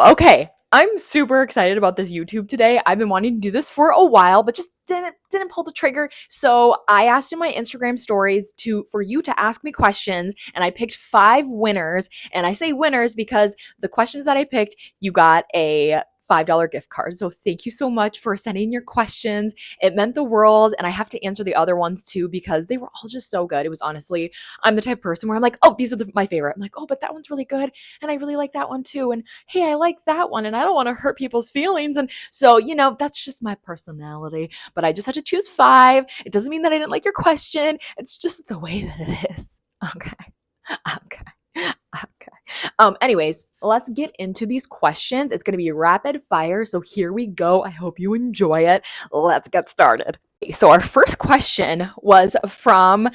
Okay, I'm super excited about this YouTube today. I've been wanting to do this for a while, but just didn't pull the trigger. So I asked in my Instagram stories for you to ask me questions, and I picked 5 winners. And I say winners because the questions that I picked, you got a $5 gift card. So thank you so much for sending your questions. It meant the world. And I have to answer the other ones too because they were all just so good. It was honestly, I'm the type of person where I'm like, oh, these are my favorite. I'm like, oh, but that one's really good. And I really like that one too. And hey, I like that one. And I don't want to hurt people's feelings. And so, that's just my personality. But I just had to choose 5. It doesn't mean that I didn't like your question. It's just the way that it is. Okay. Okay. Okay. Anyways, let's get into these questions. It's going to be rapid fire. So here we go. I hope you enjoy it. Let's get started. So our first question was from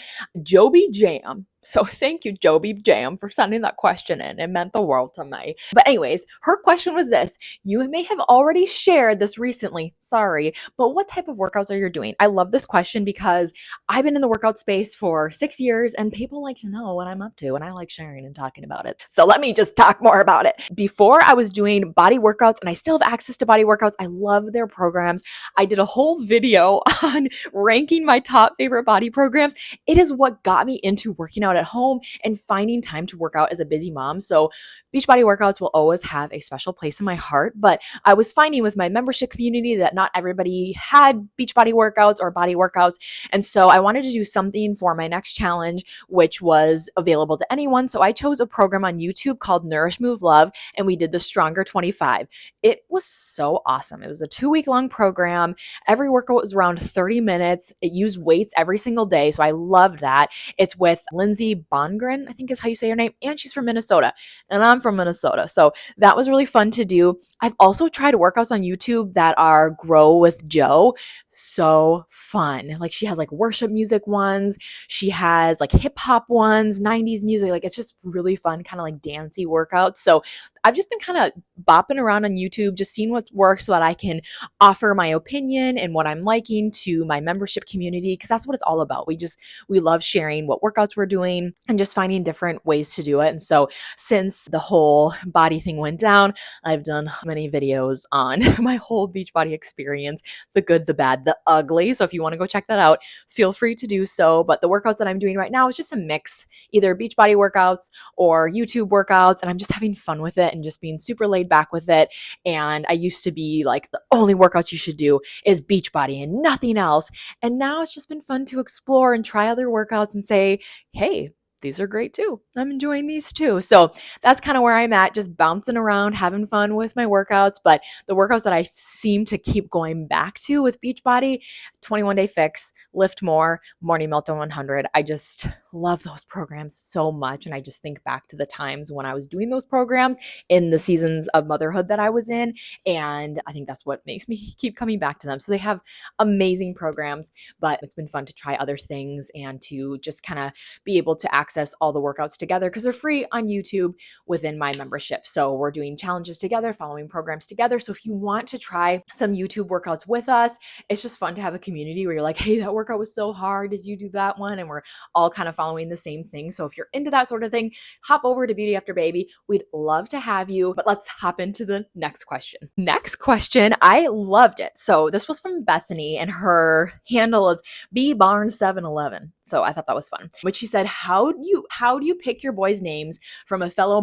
Joby Jam. So thank you, Joby Jam, for sending that question in. It meant the world to me. But anyways, her question was this. You may have already shared this recently. Sorry. But what type of workouts are you doing? I love this question because I've been in the workout space for 6 years and people like to know what I'm up to and I like sharing and talking about it. So let me just talk more about it. Before I was doing body workouts and I still have access to body workouts. I love their programs. I did a whole video on ranking my top favorite body programs. It is what got me into working out at home and finding time to work out as a busy mom. So Beachbody workouts will always have a special place in my heart, but I was finding with my membership community that not everybody had Beachbody workouts or body workouts. And so I wanted to do something for my next challenge, which was available to anyone. So I chose a program on YouTube called Nourish Move Love, and we did the Stronger 25. It was so awesome. It was a 2-week long program. Every workout was around 30 minutes. It used weights every single day. So I loved that. It's with Lindsay Bongren, I think is how you say her name. And she's from Minnesota. And I'm from Minnesota. So that was really fun to do. I've also tried workouts on YouTube that are Grow with Joe. So fun. Like she has like worship music ones. She has like hip hop ones, 90s music. Like it's just really fun, kind of like dancey workouts. So I've just been kind of bopping around on YouTube, just seeing what works so that I can offer my opinion and what I'm liking to my membership community, because that's what it's all about. We love sharing what workouts we're doing and just finding different ways to do it. And so since the whole body thing went down, I've done many videos on my whole Beachbody experience, the good, the bad, the ugly. So if you want to go check that out, feel free to do so. But the workouts that I'm doing right now is just a mix, either Beachbody workouts or YouTube workouts. And I'm just having fun with it and just being super laid back with it. And I used to be like, the only workouts you should do is Beachbody and nothing else. And now it's just been fun to explore and try other workouts and say, hey, these are great too. I'm enjoying these too. So that's kind of where I'm at, just bouncing around, having fun with my workouts. But the workouts that I seem to keep going back to with Beachbody, 21 Day Fix, Lift More, Morning Meltdown 100. I just love those programs so much. And I just think back to the times when I was doing those programs in the seasons of motherhood that I was in. And I think that's what makes me keep coming back to them. So they have amazing programs, but it's been fun to try other things and to just kind of be able to access all the workouts together because they're free on YouTube within my membership. So we're doing challenges together, following programs together. So if you want to try some YouTube workouts with us, it's just fun to have a community where you're like, hey, that workout was so hard. Did you do that one? And we're all kind of following the same thing. So if you're into that sort of thing, hop over to Beauty After Baby. We'd love to have you. But let's hop into the next question. Next question, I loved it. So this was from Bethany and her handle is bbarnes711. So I thought that was fun. But she said, how do you pick your boys' names from a fellow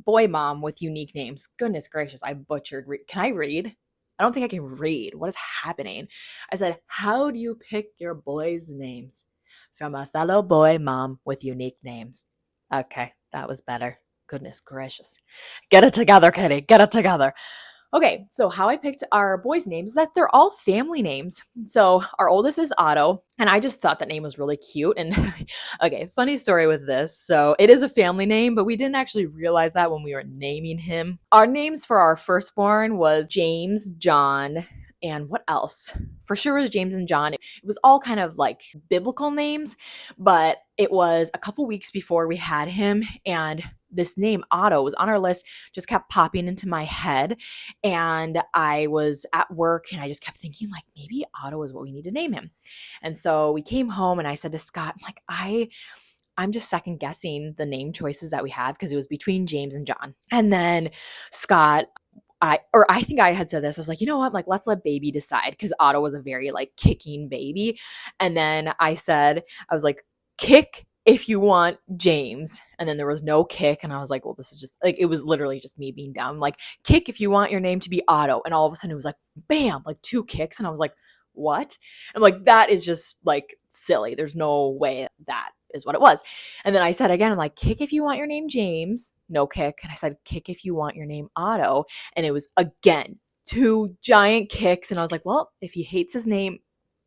boy mom with unique names? Goodness gracious, I butchered. Can I read? I don't think I can read. What is happening? I said, how do you pick your boys' names from a fellow boy mom with unique names? Okay, that was better. Goodness gracious. Get it together, Katy. Get it together. Okay, so how I picked our boys' names is that they're all family names. So our oldest is Otto, and I just thought that name was really cute. And okay, funny story with this. So it is a family name, but we didn't actually realize that when we were naming him. Our names for our firstborn was James, John, and what else? For sure it was James and John. It was all kind of like biblical names, but it was a couple weeks before we had him, and this name Otto was on our list, just kept popping into my head. And I was at work and I just kept thinking like, maybe Otto is what we need to name him. And so we came home and I said to Scott, like, I'm just second guessing the name choices that we have because it was between James and John. And then Scott I think I had said this. I was like, you know what? Like, let's let baby decide, because Otto was a very like kicking baby. And then I said, I was like, kick if you want James. And then there was no kick. And I was like, well, this is just like, it was literally just me being dumb. Like, kick if you want your name to be Otto. And all of a sudden it was like, bam, like 2 kicks. And I was like, what? I'm like, that is just like silly. There's no way that is what it was. And then I said again, I'm like, kick if you want your name James, no kick. And I said, kick if you want your name Otto. And it was again 2 giant kicks. And I was like, well, if he hates his name,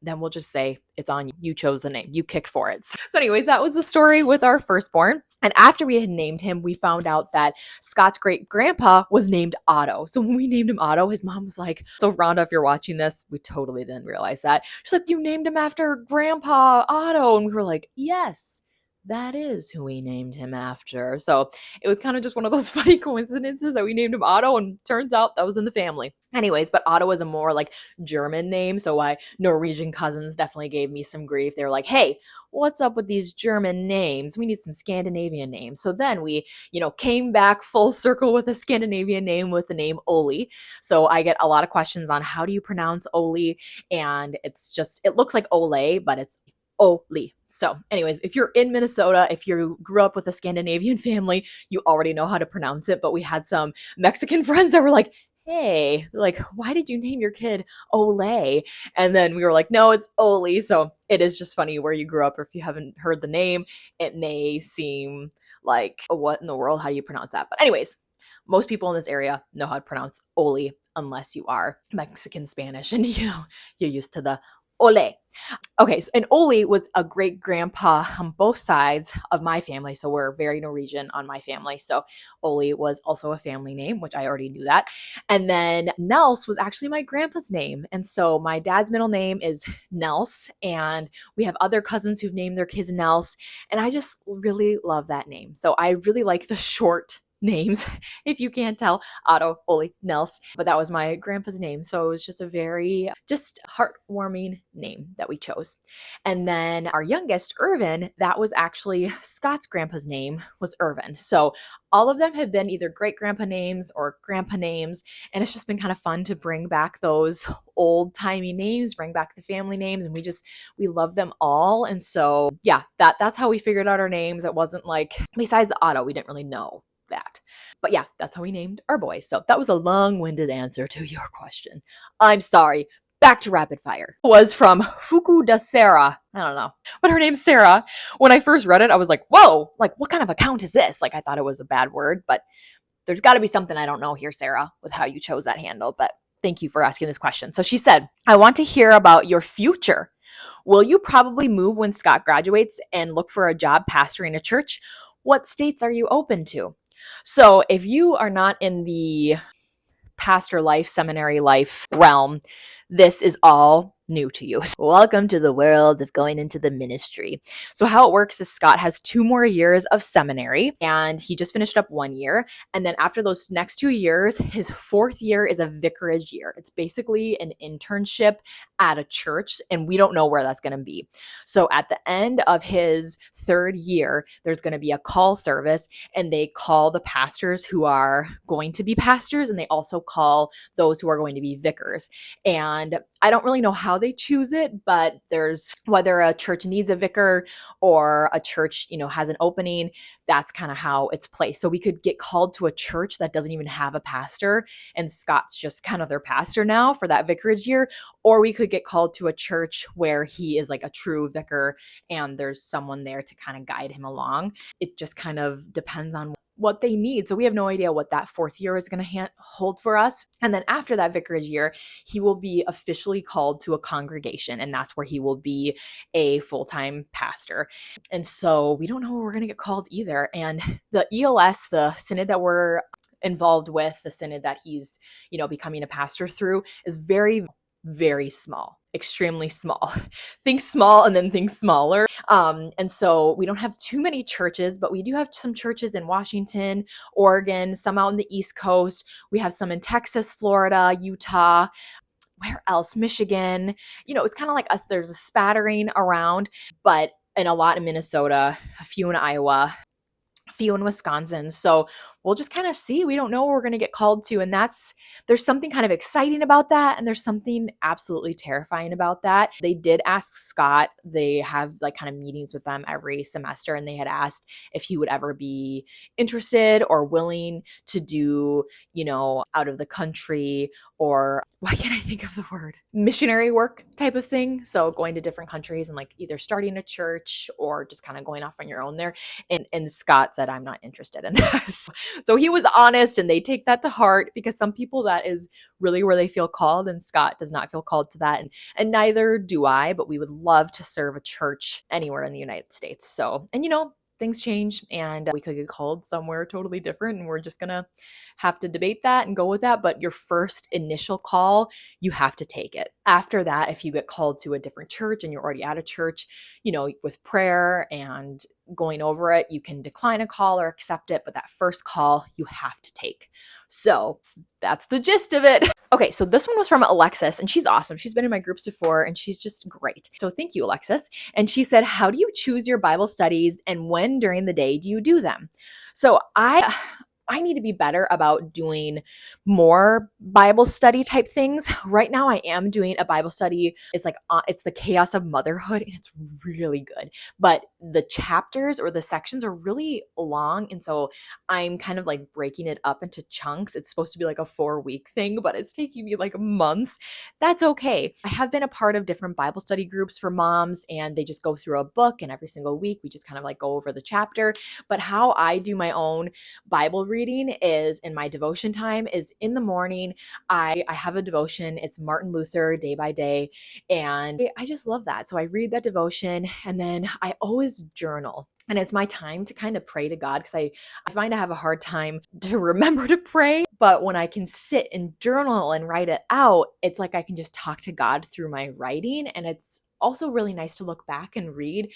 then we'll just say it's on you. You chose the name. You kicked for it. So anyways, that was the story with our firstborn. And after we had named him, we found out that Scott's great grandpa was named Otto. So when we named him Otto, his mom was like, so Rhonda, if you're watching this, we totally didn't realize that. She's like, you named him after Grandpa Otto. And we were like, yes, that is who we named him after. So it was kind of just one of those funny coincidences that we named him Otto, and turns out that was in the family. Anyways, but Otto is a more like German name. So my Norwegian cousins definitely gave me some grief. They were like, hey, what's up with these German names? We need some Scandinavian names. So then we, came back full circle with a Scandinavian name with the name Oli. So I get a lot of questions on how do you pronounce Oli? And it looks like Ole, but it's Oli. So anyways, if you're in Minnesota, if you grew up with a Scandinavian family, you already know how to pronounce it. But we had some Mexican friends that were like, hey, like, why did you name your kid Ole? And then we were like, no, it's Oli. So it is just funny where you grew up. Or if you haven't heard the name, it may seem like, what in the world? How do you pronounce that? But anyways, most people in this area know how to pronounce Oli, unless you are Mexican Spanish and you're used to the Ole. Okay, so and Oli was a great grandpa on both sides of my family. So we're very Norwegian on my family. So Oli was also a family name, which I already knew that. And then Nels was actually my grandpa's name. And so my dad's middle name is Nels. And we have other cousins who've named their kids Nels. And I just really love that name. So I really like the short names, if you can't tell, Otto, Oli, Nels, but that was my grandpa's name. So it was just a very heartwarming name that we chose. And then our youngest, Irvin, that was actually Scott's grandpa's name, was Irvin. So all of them have been either great grandpa names or grandpa names. And it's just been kind of fun to bring back those old timey names, bring back the family names. And we love them all. And so yeah, that's how we figured out our names. It wasn't like, besides the Otto, we didn't really know that. But yeah, that's how we named our boys. So that was a long-winded answer to your question. I'm sorry. Back to rapid fire. It was from Fuku da Sarah. I don't know. But her name's Sarah. When I first read it, I was like, whoa, like what kind of account is this? Like I thought it was a bad word, but there's got to be something I don't know here, Sarah, with how you chose that handle. But thank you for asking this question. So she said, I want to hear about your future. Will you probably move when Scott graduates and look for a job pastoring a church? What states are you open to? So if you are not in the pastor life, seminary life realm, this is all new to you. So welcome to the world of going into the ministry. So how it works is Scott has 2 more years of seminary, and he just finished up 1 year. And then after those next 2 years, his 4th year is a vicarage year. It's basically an internship at a church, and we don't know where that's going to be. So at the end of his 3rd year, there's going to be a call service, and they call the pastors who are going to be pastors, and they also call those who are going to be vicars. And I don't really know how they choose it, but there's whether a church needs a vicar or a church, has an opening, that's kind of how it's placed. So we could get called to a church that doesn't even have a pastor, and Scott's just kind of their pastor now for that vicarage year, or we could get called to a church where he is like a true vicar and there's someone there to kind of guide him along. It just kind of depends on what they need. So we have no idea what that 4th year is going to hold for us. And then after that vicarage year, he will be officially called to a congregation, and that's where he will be a full-time pastor. And so we don't know where we're going to get called either. And the ELS, the synod that we're involved with, the synod that he's, becoming a pastor through, is very, very small, extremely small. Think small and then think smaller. And so we don't have too many churches, but we do have some churches in Washington, Oregon, some out in the East Coast. We have some in Texas, Florida, Utah. Where else? Michigan. It's kind of like us. There's a spattering around, but and a lot in Minnesota, a few in Iowa, few in Wisconsin. So we'll just kind of see. We don't know what we're going to get called to. And there's something kind of exciting about that. And there's something absolutely terrifying about that. They did ask Scott, they have like kind of meetings with them every semester. And they had asked if he would ever be interested or willing to do, out of the country, or why can't I think of the word? Missionary work type of thing. So going to different countries and like either starting a church or just kind of going off on your own there. And Scott said, I'm not interested in this. So he was honest, and they take that to heart, because some people, that is really where they feel called, and Scott does not feel called to that. And neither do I, but we would love to serve a church anywhere in the United States. So, and things change, and we could get called somewhere totally different, and we're just gonna have to debate that and go with that. But your first initial call, you have to take it. After that, if you get called to a different church and you're already at a church, with prayer and going over it, you can decline a call or accept it, but that first call you have to take. So that's the gist of it. Okay, so this one was from Alexis, and she's awesome. She's been in my groups before, and she's just great. So thank you, Alexis. And she said, how do you choose your Bible studies, and when during the day do you do them? So I need to be better about doing more Bible study type things. Right now I am doing a Bible study. It's like, it's the chaos of motherhood, and it's really good. But the chapters or the sections are really long. And so I'm kind of like breaking it up into chunks. It's supposed to be like a 4-week thing, but it's taking me like months. That's okay. I have been a part of different Bible study groups for moms, and they just go through a book, and every single week we just kind of like go over the chapter. But how I do my own Bible reading is in my devotion time is in the morning. I have a devotion. It's Martin Luther Day by Day. And I just love that. So I read that devotion, and then I always journal. And it's my time to kind of pray to God, because I find I have a hard time to remember to pray. But when I can sit and journal and write it out, it's like I can just talk to God through my writing. And it's also really nice to look back and read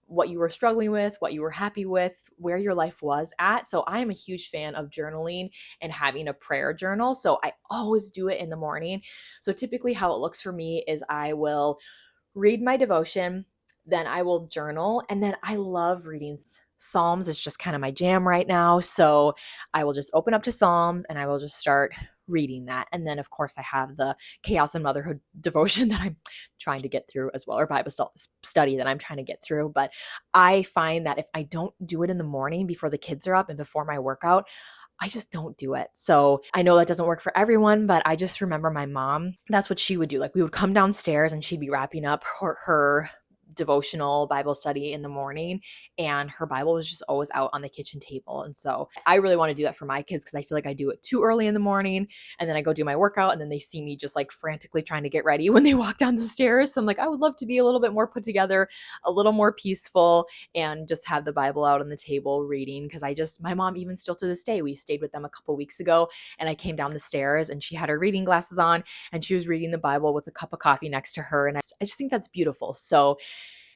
what you were struggling with, what you were happy with, where your life was at. So I am a huge fan of journaling and having a prayer journal. So I always do it in the morning. So typically how it looks for me is I will read my devotion, then I will journal, and then I love reading Psalms. Is just kind of my jam right now. So I will just open up to Psalms, and I will just start reading that. And then of course I have the Chaos and Motherhood devotion that I'm trying to get through as well, or Bible study that I'm trying to get through. But I find that if I don't do it in the morning before the kids are up and before my workout, I just don't do it. So I know that doesn't work for everyone, but I just remember my mom, that's what she would do. Like, we would come downstairs and she'd be wrapping up her devotional Bible study in the morning, and her Bible was just always out on the kitchen table. And so I really want to do that for my kids, because I feel like I do it too early in the morning, and then I go do my workout, and then they see me just like frantically trying to get ready when they walk down the stairs. So I'm like, I would love to be a little bit more put together, a little more peaceful, and just have the Bible out on the table reading. Because my mom, even still to this day, we stayed with them a couple weeks ago, and I came down the stairs and she had her reading glasses on, and she was reading the Bible with a cup of coffee next to her. And I just think that's beautiful. So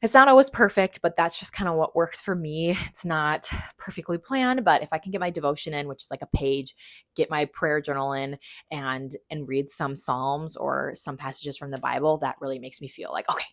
it's not always perfect, but that's just kind of what works for me. It's not perfectly planned, but if I can get my devotion in, which is like a page, get my prayer journal in, and read some Psalms or some passages from the Bible, that really makes me feel like, okay,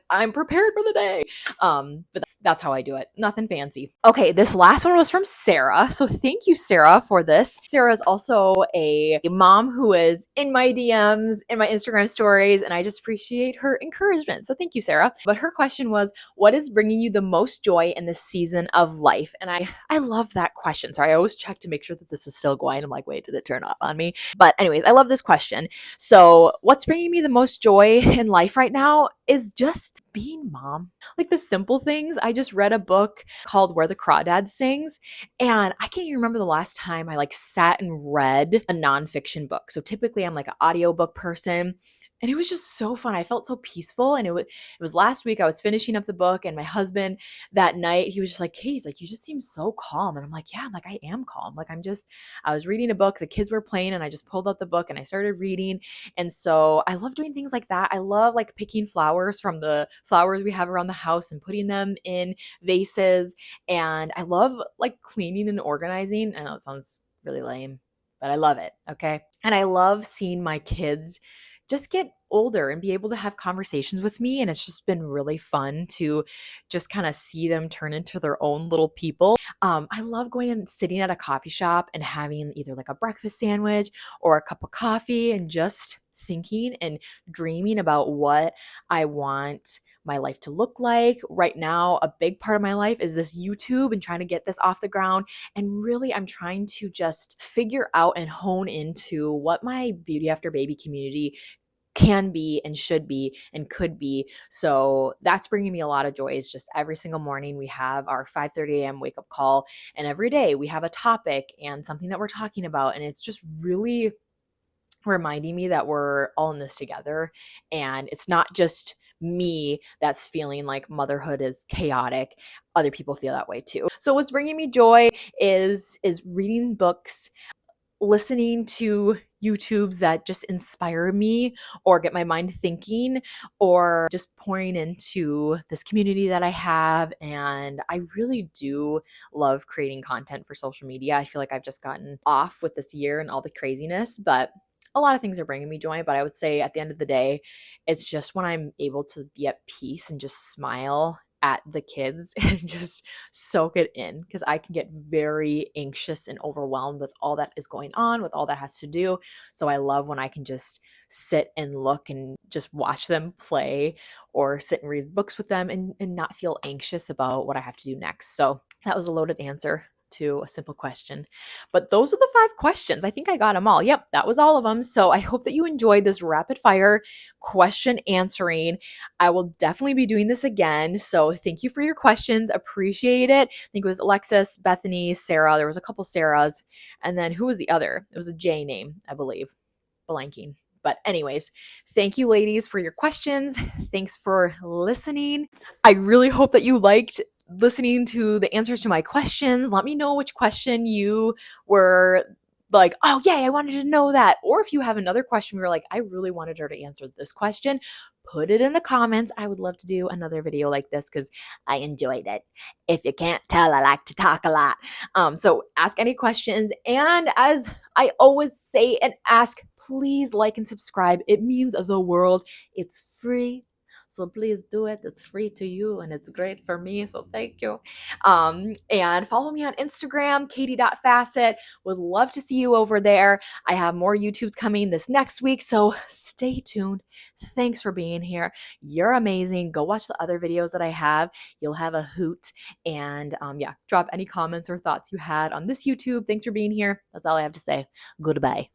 I'm prepared for the day. But that's how I do it. Nothing fancy. Okay, this last one was from Sarah. So thank you, Sarah, for this. Sarah is also a mom who is in my DMs, in my Instagram stories, and I just appreciate her encouragement. So thank you, Sarah. But her question was, what is bringing you the most joy in this season of life? And I love that question. Sorry, I always check to make sure that this is still going. I'm like, wait, did it turn off on me? But anyways, I love this question. So what's bringing me the most joy in life right now is just being mom. Like the simple things. I just read a book called Where the Crawdads Sings, and I can't even remember the last time I like sat and read a nonfiction book. So typically I'm like an audiobook person, and it was just so fun. I felt so peaceful. And it was last week I was finishing up the book, and my husband that night, he was just like, Katie, he's like, you just seem so calm. And I'm like, yeah, I'm like, I am calm. Like I was reading a book, the kids were playing, and I just pulled out the book and I started reading. And so I love doing things like that. I love like picking flowers from the flowers we have around the house and putting them in vases. And I love like cleaning and organizing. I know it sounds really lame, but I love it. Okay. And I love seeing my kids just get older and be able to have conversations with me. And it's just been really fun to just kind of see them turn into their own little people. I love going and sitting at a coffee shop and having either like a breakfast sandwich or a cup of coffee and just thinking and dreaming about what I want my life to look like. Right now, a big part of my life is this YouTube and trying to get this off the ground. And really, I'm trying to just figure out and hone into what my beauty after baby community can be and should be and could be. So that's bringing me a lot of joy. Is just every single morning we have our 5:30 a.m. wake up call, and every day we have a topic and something that we're talking about, and it's just really reminding me that we're all in this together, and it's not just me that's feeling like motherhood is chaotic. Other people feel that way too. So what's bringing me joy is reading books, listening to YouTubes that just inspire me or get my mind thinking, or just pouring into this community that I have. And I really do love creating content for social media. I feel like I've just gotten off with this year and all the craziness, but a lot of things are bringing me joy. But I would say at the end of the day, it's just when I'm able to be at peace and just smile at the kids and just soak it in, because I can get very anxious and overwhelmed with all that is going on, with all that has to do. So I love when I can just sit and look and just watch them play or sit and read books with them and not feel anxious about what I have to do next. So that was a loaded answer to a simple question. But those are the 5 questions. I think I got them all. Yep, that was all of them. So I hope that you enjoyed this rapid fire question answering. I will definitely be doing this again. So thank you for your questions. Appreciate it. I think it was Alexis, Bethany, Sarah. There was a couple Sarahs. And then who was the other? It was a J name, I believe. Blanking. But anyways, thank you ladies for your questions. Thanks for listening. I really hope that you liked listening to the answers to my questions. Let me know which question you were like, oh, yay, I wanted to know that. Or if you have another question, we were like, I really wanted her to answer this question, put it in the comments. I would love to do another video like this because I enjoyed it. If you can't tell, I like to talk a lot. So ask any questions. And as I always say and ask, please like and subscribe. It means the world. It's free. So please do it. It's free to you and it's great for me. So thank you. And follow me on Instagram, katy.facet. Would love to see you over there. I have more YouTubes coming this next week. So stay tuned. Thanks for being here. You're amazing. Go watch the other videos that I have. You'll have a hoot. And yeah, drop any comments or thoughts you had on this YouTube. Thanks for being here. That's all I have to say. Goodbye.